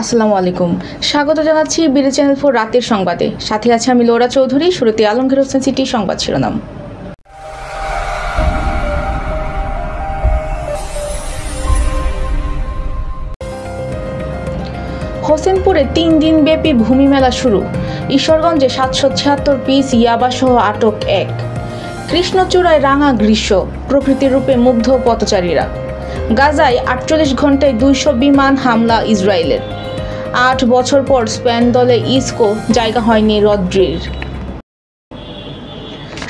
আসসালামু আলাইকুম। স্বাগত জানাচ্ছি বিডি চ্যানেল 4 রাতের সংবাদে। সাথে আছে আমি লোরা চৌধুরী। শুরুতে আলমগীর হোসেন সিটি সংবাদ শিরোনাম। হোসেনপুরে ৩ দিন ব্যাপী ভূমি মেলা শুরু। ঈশ্বরগঞ্জে ৭৭৬ পিস ইয়াবাসহ আটক ১। কৃষ্ণচূড়ায় রাঙা গ্রীষ্ম, প্রকৃতির রূপে মুগ্ধ পথচারীরা। গাজায় ৪৮ ঘন্টায় ২০০ বিমান হামলা ইসরায়েলের। ৮ বছর পর স্পেন দলে ইসকো জায়গা হয়নি রদ্রির।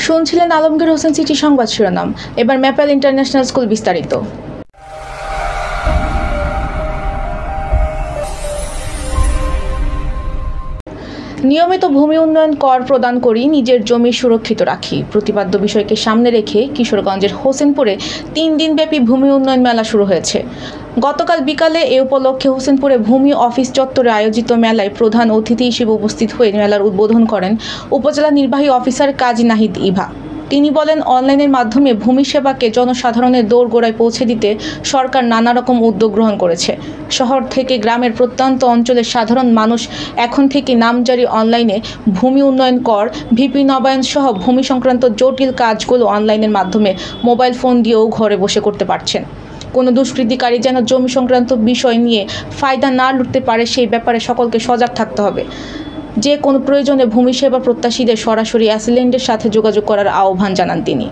শুনছিলেন আলমগীর হোসেন সিটি সংবাদ শিরোনাম। এবার ম্যাপেল ইন্টারন্যাশনাল স্কুল বিস্তারিত। নিয়মিত ভূমি উন্নয়ন কর প্রদান করি, নিজের জমি সুরক্ষিত রাখি, প্রতিপাদ্য বিষয়কে সামনে রেখে কিশোরগঞ্জের হোসেনপুরে ৩ দিনব্যাপী ভূমি উন্নয়ন মেলা শুরু হয়েছে। গতকাল বিকালে এ উপলক্ষে হোসেনপুরে ভূমি অফিস চত্বরে আয়োজিত মেলায় প্রধান অতিথি হিসেবে উপস্থিত হয়ে মেলার উদ্বোধন করেন উপজেলা নির্বাহী অফিসার কাজী নাহিদ ইভা। তিনি বলেন, অনলাইনের মাধ্যমে ভূমি সেবাকে জনসাধারণের দোরগোড়ায় পৌঁছে দিতে সরকার নানা রকম উদ্যোগ গ্রহণ করেছে। শহর থেকে গ্রামের প্রত্যন্ত অঞ্চলের সাধারণ মানুষ এখন থেকে নামজারি অনলাইনে ভূমি উন্নয়ন কর, ভিপি নবায়ন সহ ভূমি সংক্রান্ত জটিল কাজগুলো অনলাইনের মাধ্যমে মোবাইল ফোন দিয়েও ঘরে বসে করতে পারছেন। কোনো দুষ্কৃতিকারী যেন জমি সংক্রান্ত বিষয় নিয়ে ফায়দা না লুটতে পারে, সেই ব্যাপারে সকলকে সজাগ থাকতে হবে। যে কোনো প্রয়োজনে ভূমি সেবা প্রত্যাশীদের সরাসরি অ্যাসিল্যান্ডের সাথে যোগাযোগ করার আহ্বান জানান তিনি।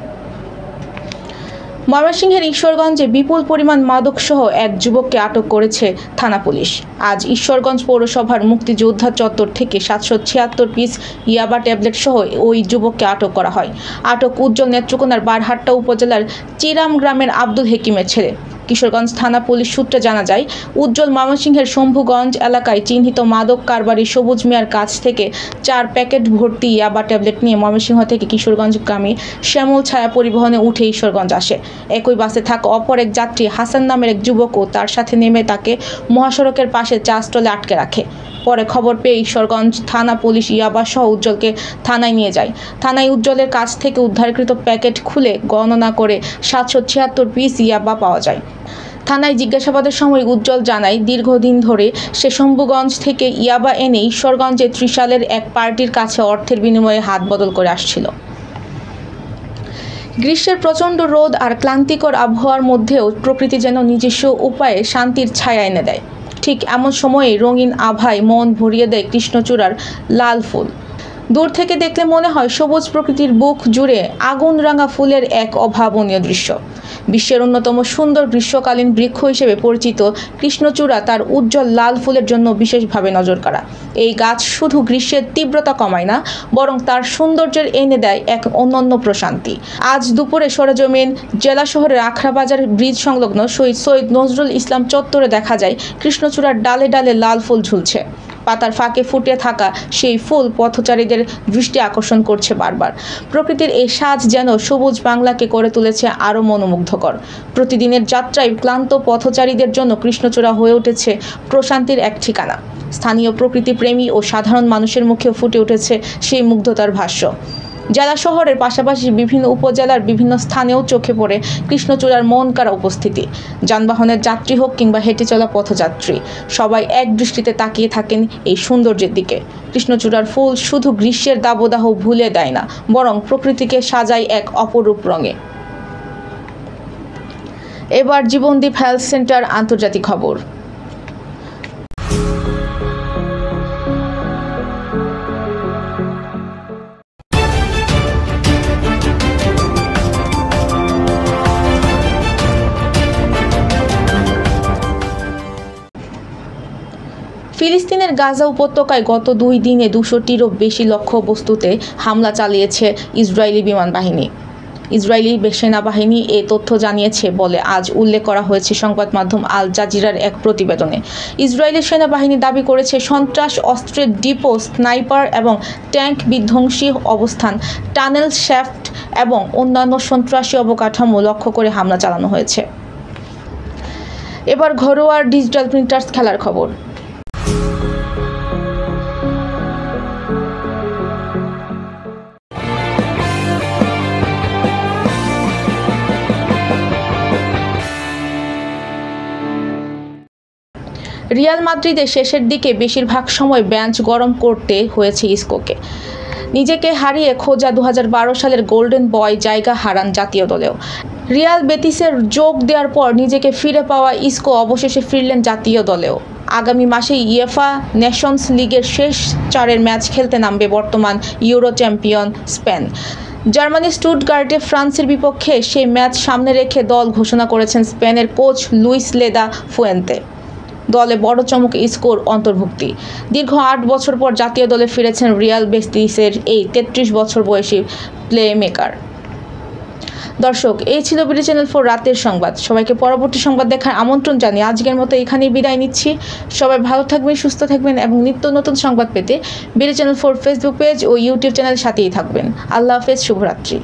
ময়মনসিংহের ঈশ্বরগঞ্জে বিপুল পরিমাণ মাদকসহ এক যুবককে আটক করেছে থানা পুলিশ। আজ ঈশ্বরগঞ্জ পৌরসভার মুক্তিযোদ্ধা চত্বর থেকে ৭৭৬ পিস ইয়াবা ট্যাবলেট সহ ওই যুবককে আটক করা হয়। আটক উজ্জ্বল নেত্রকোনার বারহাট্টা উপজেলার চিরাম গ্রামের আব্দুল হেকিমের ছেলে। কিশোরগঞ্জ থানা পুলিশ সূত্রে জানা যায়, উজ্জ্বল ময়মনসিংহের শম্ভুগঞ্জ এলাকায় চিহ্নিত মাদক কারবারি সবুজ মিয়ার কাছ থেকে ৪ প্যাকেট ভর্তি ইয়াবা ট্যাবলেট নিয়ে ময়মনসিংহ থেকে কিশোরগঞ্জগামী শ্যামল ছায়া পরিবহনে উঠে ঈশ্বরগঞ্জ আসে। একই বাসে থাকা অপর এক যাত্রী হাসান নামের এক যুবকও তার সাথে নেমে তাকে মহাসড়কের পাশে চা স্টলে আটকে রাখে। পরে খবর পেয়ে ঈশ্বরগঞ্জ থানা পুলিশ ইয়াবা সহ উজ্জ্বলকে থানায় নিয়ে যায়। থানায় উজ্জ্বলের কাছ থেকে উদ্ধারকৃত প্যাকেট খুলে গণনা করে ৭৭৬ পিস ইয়াবা পাওয়া যায়। থানায় জিজ্ঞাসাবাদের সময় উজ্জ্বল জানায়, দীর্ঘদিন ধরে সে শম্ভুগঞ্জ থেকে ইয়াবা এনে ঈশ্বরগঞ্জে ত্রিশালের এক পার্টির কাছে অর্থের বিনিময়ে হাত বদল করে আসছিল। গ্রীষ্মের প্রচণ্ড রোদ আর ক্লান্তিকর আবহাওয়ার মধ্যেও প্রকৃতি যেন নিজস্ব উপায়ে শান্তির ছায়া এনে দেয়। ঠিক এমন সময়ে রঙিন আভায় মন ভরিয়ে দেয় কৃষ্ণচূড়ার লাল ফুল। দূর থেকে দেখলে মনে হয় সবুজ প্রকৃতির বুক জুড়ে আগুন রাঙা ফুলের এক অভাবনীয় দৃশ্য। বিশ্বের অন্যতম সুন্দর গ্রীষ্মকালীন বৃক্ষ হিসেবে পরিচিত কৃষ্ণচূড়া তার উজ্জ্বল লাল ফুলের জন্য বিশেষভাবে নজরকাড়া। এই গাছ শুধু গ্রীষ্মের তীব্রতা কমায় না, বরং তার সৌন্দর্যের এনে দেয় এক অনন্য প্রশান্তি। আজ দুপুরে সরেজমিন জেলা শহরের আখড়াবাজার ব্রিজ সংলগ্ন শহীদ সৈয়দ নজরুল ইসলাম চত্বরে দেখা যায় কৃষ্ণচূড়ার ডালে ডালে লাল ফুল ঝুলছে। পাতার ফাঁকে ফুটে থাকা সেই ফুল পথচারীদের দৃষ্টি আকর্ষণ করছে বারবার। প্রকৃতির এই সাজ যেন সবুজ বাংলাকে করে তুলেছে আরও মনোমুগ্ধকর। প্রতিদিনের যাত্রায় ক্লান্ত পথচারীদের জন্য কৃষ্ণচূড়া হয়ে উঠেছে প্রশান্তির এক ঠিকানা। স্থানীয় প্রকৃতিপ্রেমী ও সাধারণ মানুষের মুখেও ফুটে উঠেছে সেই মুগ্ধতার ভাষ্য। জেলা শহরের পাশাপাশি বিভিন্ন উপজেলার বিভিন্ন স্থানেও চোখে পড়ে কৃষ্ণচূড়ার মন কাড়া উপস্থিতি। যানবাহনের যাত্রী হোক কিংবা হেঁটে চলা পথযাত্রী, সবাই এক দৃষ্টিতে তাকিয়ে থাকেন এই সৌন্দর্যের দিকে। কৃষ্ণচূড়ার ফুল শুধু গ্রীষ্মের দাবদাহ ভুলে দেয় না, বরং প্রকৃতিকে সাজায় এক অপরূপ রঙে। এবার জীবনদীপ হেলথ সেন্টার আন্তর্জাতিক খবর। ফিলিস্তিনের গাজা উপত্যকায় গত 2 দিনে 200টিরও বেশি লক্ষ্যবস্তুতে হামলা চালিয়েছে ইসরায়েলি বিমান বাহিনী। ইসরায়েলি সেনাবাহিনী এ তথ্য জানিয়েছে বলে আজ উল্লেখ করা হয়েছে সংবাদ মাধ্যম আল জাজিরার এক প্রতিবেদনে। ইসরায়েলি সেনাবাহিনী দাবি করেছে, সন্ত্রাস অস্ত্রের ডিপো, স্নাইপার এবং ট্যাঙ্ক বিধ্বংসী অবস্থান, টানেল, শ্যাফট এবং অন্যান্য সন্ত্রাসী অবকাঠামো লক্ষ্য করে হামলা চালানো হয়েছে। এবার ঘরোয়া ডিজিটাল প্রিন্টার্স খেলার খবর। রিয়াল মাদ্রিদের শেষের দিকে বেশিরভাগ সময় বেঞ্চ গরম করতে হয়েছে ইসকোকে। নিজেকে হারিয়ে খোঁজা 2012 সালের গোল্ডেন বয় জায়গা হারান জাতীয় দলেও। রিয়াল বেতিসের যোগ দেওয়ার পর নিজেকে ফিরে পাওয়া ইসকো অবশেষে ফিরলেন জাতীয় দলেও। আগামী মাসে ইউএফা নেশনস লিগের শেষ 4 ম্যাচ খেলতে নামবে বর্তমান ইউরো চ্যাম্পিয়ন স্পেন। জার্মানির স্টুটগার্টে ফ্রান্সের বিপক্ষে সেই ম্যাচ সামনে রেখে দল ঘোষণা করেছেন স্পেনের কোচ লুইস লেদা ফুয়েন্তে। দলে বড় চমক ইসকোর অন্তর্ভুক্তি। দীর্ঘ 8 বছর পর জাতীয় দলে ফিরেছেন রিয়াল বেতিসের এই 33 বছর বয়সী প্লেমেকার। দর্শক, এই ছিল বিডি চ্যানেল 4 রাতের সংবাদ। সবাইকে পরবর্তী সংবাদ দেখার আমন্ত্রণ জানিয়ে আজকের মতো এখানেই বিদায় নিচ্ছি। সবাই ভালো থাকবেন, সুস্থ থাকবেন এবং নিত্য নতুন সংবাদ পেতে বিডি চ্যানেল 4 ফেসবুক পেজ ও ইউটিউব চ্যানেলের সাথেই থাকবেন। আল্লাহ হাফেজ, শুভরাত্রি।